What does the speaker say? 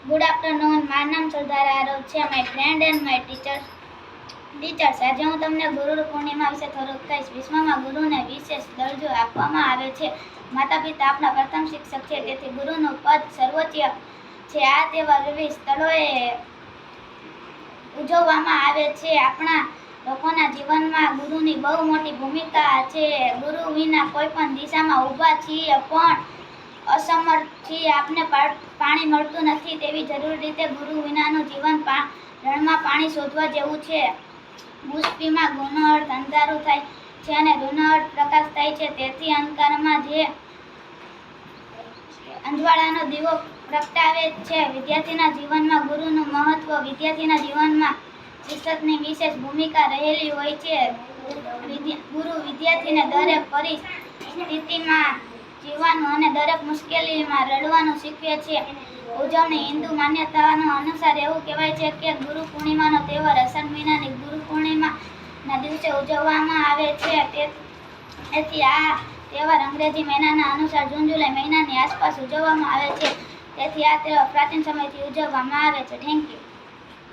Good afternoon. મારું નામ સરદાર આરવ છે. My friend and my teachers. આજે હું તમને ગુરુ પૂર્ણિમા વિશે થોડુંક કહીશ. વિશ્વમાં ગુરુને વિશેષ દરજ્જો આપવામાં આવે છે. માતા પિતા આપણા પ્રથમ શિક્ષક છે, તેથી ગુરુનું પદ સર્વોચ્ચ છે. આ તહેવાર વિવિધ સ્થળોએ ઉજવવામાં આવે છે. આપણા લોકોના જીવનમાં ગુરુની બહુ મોટી ભૂમિકા છે. ગુરુ વિના કોઈ પણ દિશામાં ઊભા છીએ પણ અસમર્થ છીએ. આપને પાણી મળતું નથી તેવી જરૂર રીતે ગુરુ વિનાનું જીવન રણમાં પાણી શોધવા જેવું છે. મુસ્ફીમાં ગુનો અર્થ અંધારું થાય છે અને રૂનો અર્થ પ્રકાશ થાય છે. તેથી અંધકારમાં જે અંજવાળાનો દીવો પ્રગટાવે છે. વિદ્યાર્થીના જીવનમાં ગુરુનું મહત્વ. વિદ્યાર્થીના જીવનમાં શિક્ષકની વિશેષ ભૂમિકા રહેલી હોય છે. ગુરુ વિદ્યાર્થીને દરેક પરિસ્થિતિમાં જીવવાનું અને દરેક મુશ્કેલીમાં રડવાનું શીખવે છે. ઉજવણી. હિન્દુ માન્યતાઓ અનુસાર એવું કહેવાય છે કે ગુરુ પૂર્ણિમાનો તહેવાર અષાઢ મહિનાની ગુરુ પૂર્ણિમાના દિવસે ઉજવવામાં આવે છે. તેથી આ તહેવાર અંગ્રેજી મહિનાના અનુસાર જૂન-જુલાઈ મહિનાની આસપાસ ઉજવવામાં આવે છે. તેથી આ તહેવાર પ્રાચીન સમયથી ઉજવવામાં આવે છે. Thank you.